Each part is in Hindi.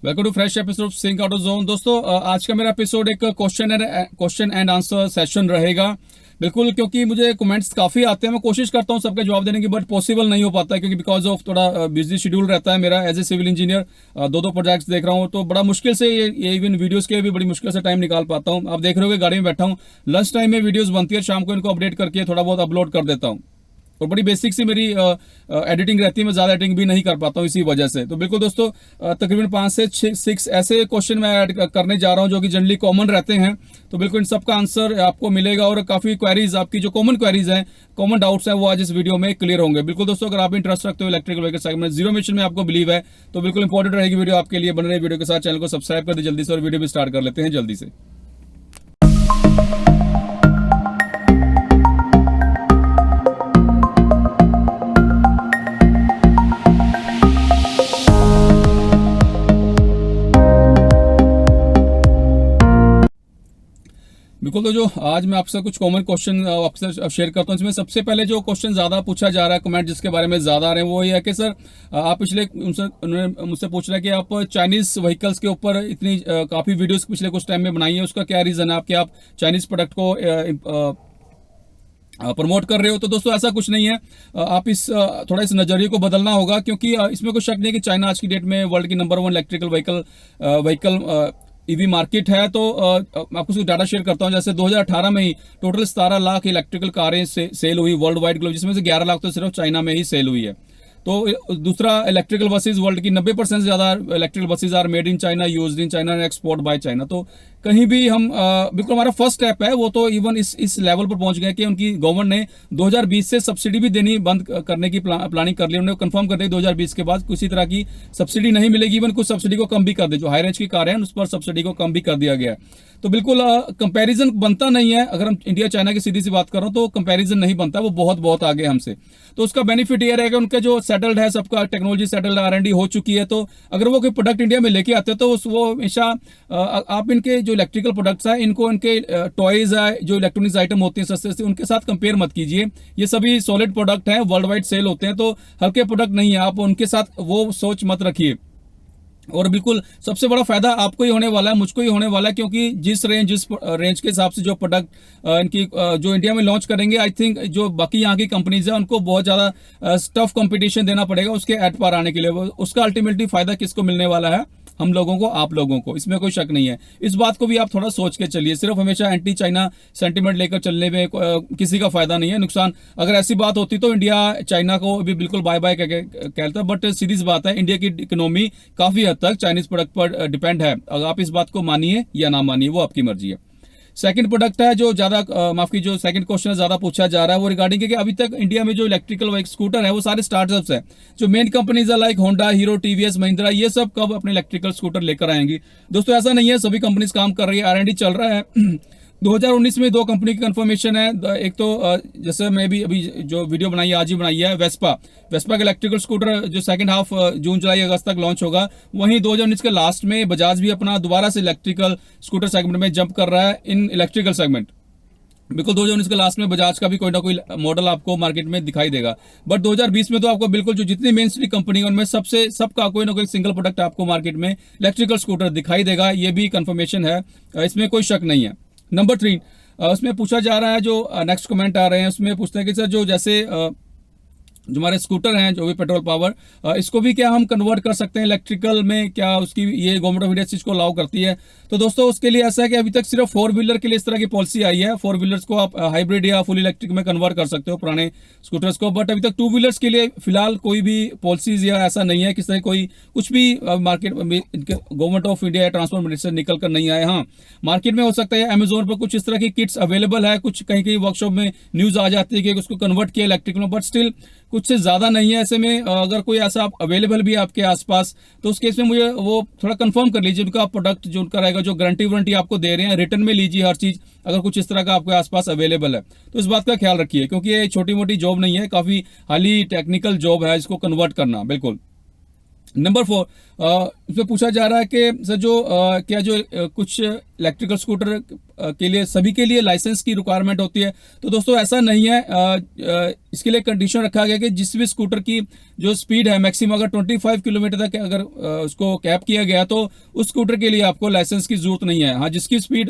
Welcome to fresh episode of sink out of zone. दोस्तों, आज का मेरा एपिसोड एक क्वेश्चन एंड आंसर सेशन रहेगा। बिल्कुल, क्योंकि मुझे कमेंट्स काफ़ी आते हैं, मैं कोशिश करता हूँ सबके जवाब देने की, बट पॉसिबल नहीं हो पाता है क्योंकि बिकॉज ऑफ थोड़ा बिजी शेड्यूल रहता है मेरा एज ए सिविल इंजीनियर। दो प्रोजेक्ट्स देख रहा हूँ, तो बड़ा मुश्किल से ये इवन वीडियोस के लिए भी बड़ी मुश्किल से टाइम निकाल पाता हूँ। आप देख रहे हो कि गाड़ी में बैठा हूँ, लंच टाइम में वीडियोस बनती है, शाम को इनको अपडेट करके थोड़ा बहुत अपलोड कर देता हूँ। और बड़ी बेसिक सी मेरी एडिटिंग रहती है, मैं ज़्यादा एडिटिंग भी नहीं कर पाता हूँ इसी वजह से। तो बिल्कुल दोस्तों, तकरीबन 5 से 6 ऐसे क्वेश्चन मैं ऐड करने जा रहा हूँ जो कि जनरली कॉमन रहते हैं। तो बिल्कुल इन सब का आंसर आपको मिलेगा और काफ़ी क्वेरीज, आपकी जो कॉमन क्वेरीज हैं, कॉमन डाउट्स हैं, वो आज इस वीडियो में क्लियर होंगे। बिल्कुल दोस्तों, अगर आप इंटरेस्ट रखते हो electrical vehicle segment, zero mission में आपको बिलीव है, तो बिल्कुल इंपॉर्टेंट रहेगी वीडियो आपके लिए। बन रहे वीडियो के साथ चैनल को सब्सक्राइब कर दे जल्दी से, और वीडियो भी स्टार्ट कर लेते हैं जल्दी से। बिल्कुल, तो जो आज मैं आपसे कुछ कॉमन क्वेश्चन आपसे शेयर करता हूँ, इसमें सबसे पहले जो क्वेश्चन ज़्यादा पूछा जा रहा है, कमेंट जिसके बारे में ज़्यादा आ रहे हैं, वो ये है कि सर आप पिछले उन्होंने मुझसे पूछ रहा है कि आप चाइनीज़ व्हीकल्स के ऊपर इतनी काफ़ी वीडियोस पिछले कुछ टाइम में बनाई है, उसका क्या रीज़न है आप कि आप चाइनीज़ प्रोडक्ट को प्रमोट कर रहे हो। तो दोस्तों, ऐसा कुछ नहीं है। आप थोड़ा इस नज़रिए को बदलना होगा, क्योंकि इसमें कोई शक नहीं कि चाइना आज की डेट में वर्ल्ड की number 1 electrical vehicle EV market है। तो आपको कुछ डाटा शेयर करता हूं। जैसे 2018 में ही टोटल 17 लाख इलेक्ट्रिकल कारें सेल हुई वर्ल्ड वाइड ग्लोब, जिसमें से 11 लाख तो सिर्फ चाइना में ही सेल हुई है। तो दूसरा, इलेक्ट्रिकल बसेज वर्ल्ड की 90% से ज़्यादा electrical buses are made in China, used in China and export by China. तो कहीं भी हम बिल्कुल हमारा फर्स्ट स्टेप है, वो तो इवन इस लेवल पर पहुंच गए कि उनकी गवर्नमेंट ने 2020 से सब्सिडी भी देनी बंद करने की प्लानिंग कर ली। उन्होंने कंफर्म कर दिया 2020 के बाद किसी तरह की सब्सिडी नहीं मिलेगी। इवन कुछ सब्सिडी को कम भी कर दे, जो हाई रेंज की कारें हैं उस पर सब्सिडी को कम भी कर दिया गया है। तो बिल्कुल कंपैरिजन बनता नहीं है। अगर हम इंडिया चाइना की सीधी सी बात कर रहा हूं, तो कंपैरिजन नहीं बनता, वो बहुत बहुत आगे हमसे। तो उसका बेनिफिट ये रहेगा, उनका जो सेटल्ड है, सबका टेक्नोलॉजी सेटल्ड, R&D हो चुकी है। तो अगर वो कोई प्रोडक्ट इंडिया में लेके आते हैं, तो वो हमेशा आप इनके जो इलेक्ट्रिकल प्रोडक्ट्स हैं, इनको इनके टॉयज है, जो इलेक्ट्रॉनिक्स आइटम होती हैं सस्ते से, उनके साथ कंपेयर मत कीजिए। ये सभी सॉलिड प्रोडक्ट हैं, वर्ल्ड वाइड सेल होते हैं, तो हल्के प्रोडक्ट नहीं है। आप उनके साथ वो सोच मत रखिए। और बिल्कुल सबसे बड़ा फायदा आपको ही होने वाला है, मुझको ही होने वाला है, क्योंकि जिस रेंज के हिसाब से जो प्रोडक्ट इनकी जो इंडिया में लॉन्च करेंगे, आई थिंक जो बाकी यहाँ की कंपनीज है उनको बहुत ज़्यादा टफ कंपटीशन देना पड़ेगा उसके एट पार आने के लिए। उसका अल्टीमेटली फायदा किसको मिलने वाला है? हम लोगों को, आप लोगों को, इसमें कोई शक नहीं है। इस बात को भी आप थोड़ा सोच के चलिए। सिर्फ हमेशा एंटी चाइना सेंटीमेंट लेकर चलने में किसी का फायदा नहीं है, नुकसान। अगर ऐसी बात होती तो इंडिया चाइना को भी बिल्कुल बाय बाय कहता, बट सीधी सी बात है, इंडिया की इकोनॉमी काफी हद तक चाइनीज प्रोडक्ट पर डिपेंड है। अगर आप इस बात को मानिए या ना मानिए, वो आपकी मर्जी है। सेकंड प्रोडक्ट है जो ज्यादा माफ की जो सेकंड क्वेश्चन ज्यादा पूछा जा रहा है, वो रिगार्डिंग है कि अभी तक इंडिया में जो इलेक्ट्रिकल स्कूटर है वो सारे स्टार्टअप्स हैं। जो मेन कंपनीज है like Honda, hero, TVS, Mahindra, ये सब कब अपने इलेक्ट्रिकल स्कूटर लेकर आएंगी? दोस्तों, ऐसा नहीं है, सभी कंपनीज काम कर रही है, R&D चल रहा है। 2019 में 2 कंपनी की कंफर्मेशन है। एक तो जैसे मैं भी अभी जो वीडियो बनाई है, आज ही बनाई है, वेस्पा का इलेक्ट्रिकल स्कूटर जो सेकंड हाफ जून, जुलाई, अगस्त तक लॉन्च होगा। वहीं 2019 के लास्ट में बजाज भी अपना दोबारा से इलेक्ट्रिकल स्कूटर सेगमेंट में जंप कर रहा है इन इलेक्ट्रिकल सेगमेंट। बिल्कुल 2019 के लास्ट में बजाज का भी कोई ना कोई मॉडल आपको मार्केट में दिखाई देगा। बट 2020 में तो आपको बिल्कुल जो जितनी मेन स्ट्रीम कंपनी है उनमें सबका कोई ना कोई सिंगल प्रोडक्ट आपको मार्केट में इलेक्ट्रिकल स्कूटर दिखाई देगा। ये भी कंफर्मेशन है, इसमें कोई शक नहीं है। नंबर 3, उसमें पूछा जा रहा है, जो नेक्स्ट कमेंट आ रहे हैं उसमें पूछते हैं कि सर जो जैसे जो हमारे स्कूटर हैं, जो भी पेट्रोल पावर, इसको भी क्या हम कन्वर्ट कर सकते हैं इलेक्ट्रिकल में? क्या उसकी ये गवर्नमेंट ऑफ इंडिया चीज को अलाउ करती है? तो दोस्तों, उसके लिए ऐसा है कि अभी तक सिर्फ 4 व्हीलर के लिए इस तरह की पॉलिसी आई है। 4 व्हीलर्स को आप हाइब्रिड या फुल इलेक्ट्रिक में कन्वर्ट कर सकते हो, पुराने स्कूटर्स को। बट अभी तक 2 व्हीलर्स के लिए फिलहाल कोई भी पॉलिसीज या ऐसा नहीं है, किस तरह कोई कुछ भी मार्केट में गवर्नमेंट ऑफ इंडिया या ट्रांसपोर्ट मिनिस्टर निकल कर नहीं आए। हाँ, मार्केट में हो सकता है अमेजोन पर कुछ इस तरह की किट्स अवेलेबल है, कुछ कहीं कहीं वर्कशॉप में न्यूज आ जाती है कि उसको कन्वर्ट किया इलेक्ट्रिक में, बट स्टिल कुछ से ज्यादा नहीं है। ऐसे में अगर कोई ऐसा अवेलेबल भी है आपके आसपास, तो उस केस में मुझे वो थोड़ा कंफर्म कर लीजिए। उनका प्रोडक्ट जो उनका रहेगा, जो गारंटी वारंटी आपको दे रहे हैं, रिटर्न में लीजिए हर चीज, अगर कुछ इस तरह का आपके आसपास अवेलेबल है। तो इस बात का ख्याल रखिए, क्योंकि ये छोटी मोटी जॉब नहीं है, काफी हाईली टेक्निकल जॉब है इसको कन्वर्ट करना। बिल्कुल। नंबर 4, इसमें पूछा जा रहा है कि सर जो क्या जो कुछ इलेक्ट्रिकल स्कूटर के लिए सभी के लिए लाइसेंस की रिक्वायरमेंट होती है। तो दोस्तों ऐसा नहीं है। इसके लिए कंडीशन रखा गया कि जिस भी स्कूटर की जो स्पीड है मैक्सिमम अगर 25 किलोमीटर तक अगर उसको कैप किया गया तो उस स्कूटर के लिए आपको लाइसेंस की जरूरत नहीं है। हाँ, जिसकी स्पीड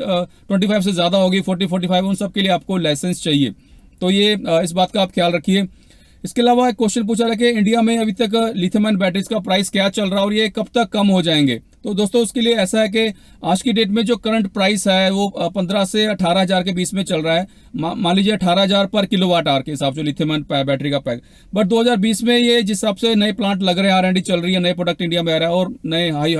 25 से ज़्यादा होगी, 40-45, उन सब के लिए आपको लाइसेंस चाहिए। तो ये इस बात का आप ख्याल रखिए। इसके अलावा एक क्वेश्चन पूछा रहा है कि इंडिया में अभी तक लिथियम आयन बैटरीज का प्राइस क्या चल रहा है और ये कब तक कम हो जाएंगे। तो दोस्तों उसके लिए ऐसा है कि आज की डेट में जो करंट प्राइस है वो 15 से 18,000 के बीच में चल रहा है। मान लीजिए 18,000 पर किलोवाट आवर के हिसाब से लिथियम आयन बैटरी का पैक। बट 2020 में ये जिस हिसाब से नए प्लांट लग रहे हैं, R&D चल रही है, नए प्रोडक्ट इंडिया में आ रहा है और नए हाई,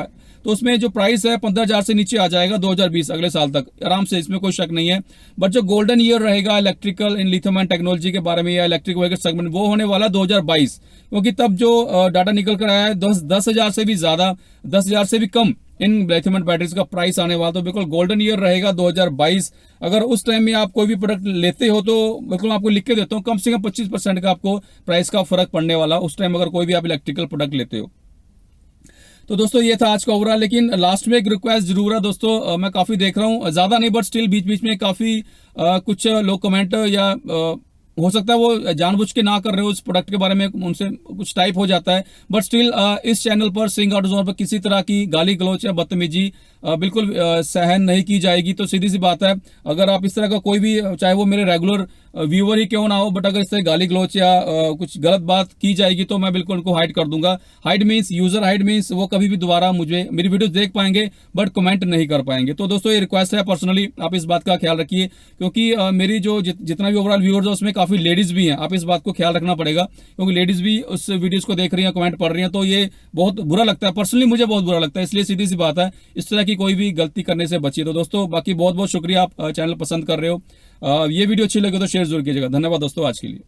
तो उसमें जो प्राइस है 15,000 से नीचे आ जाएगा 2020 अगले साल तक आराम से, इसमें कोई शक नहीं है। बट जो गोल्डन ईयर रहेगा इलेक्ट्रिकल इन लिथियम आयन टेक्नोलॉजी के बारे में या इलेक्ट्रिक व्हीकल सेगमेंट, वो होने वाला 2022, क्योंकि तब जो डाटा निकल कर आया है 10,000 से भी ज्यादा, 10,000 से भी कम इन लिथियम आयन बैटरीज का प्राइस आने वाला। तो बिल्कुल गोल्डन ईयर रहेगा 2022। अगर उस टाइम में आप कोई भी प्रोडक्ट लेते हो तो बिल्कुल आपको लिख के देता हूँ, कम से कम 25% का आपको प्राइस का फर्क पड़ने वाला उस टाइम अगर कोई भी आप इलेक्ट्रिकल प्रोडक्ट लेते हो। तो दोस्तों ये था आज का ओवरऑल। लेकिन लास्ट में एक रिक्वेस्ट जरूर है दोस्तों, मैं काफ़ी देख रहा हूँ, ज़्यादा नहीं बट स्टिल बीच बीच में काफ़ी कुछ लोग कमेंट या हो सकता है वो जानबूझ के ना कर रहे हो उस प्रोडक्ट के बारे में, उनसे कुछ टाइप हो जाता है। बट स्टिल इस चैनल पर सिंग ऑटोजोन पर किसी तरह की गाली गलौच या बदतमीजी बिल्कुल सहन नहीं की जाएगी। तो सीधी सी बात है, अगर आप इस तरह का कोई भी, चाहे वो मेरे रेगुलर व्यूअर ही क्यों ना हो, बट अगर इस तरह गाली गलौच या कुछ गलत बात की जाएगी तो मैं बिल्कुल उनको हाइड कर दूंगा। Hide means user hide means वो कभी भी दोबारा मुझे मेरी वीडियोस देख पाएंगे बट कमेंट नहीं कर पाएंगे। तो दोस्तों ये रिक्वेस्ट है, पर्सनली आप इस बात का ख्याल रखिए, क्योंकि मेरी जो जितना भी ओवरऑल व्यूअर्स है उसमें काफ़ी लेडीज़ भी हैं। आप इस बात को ख्याल रखना पड़ेगा, क्योंकि लेडीज़ भी उस वीडियोज़ को देख रही हैं, कमेंट पढ़ रही हैं, तो ये बहुत बुरा लगता है। पर्सनली मुझे बहुत बुरा लगता है, इसलिए सीधी सी बात है, इस तरह की कोई भी गलती करने से बचिए। तो दोस्तों बाकी बहुत बहुत शुक्रिया, आप चैनल पसंद कर रहे हो। ये वीडियो अच्छी लगे तो शेयर जरूर कीजिएगा। धन्यवाद दोस्तों आज के लिए।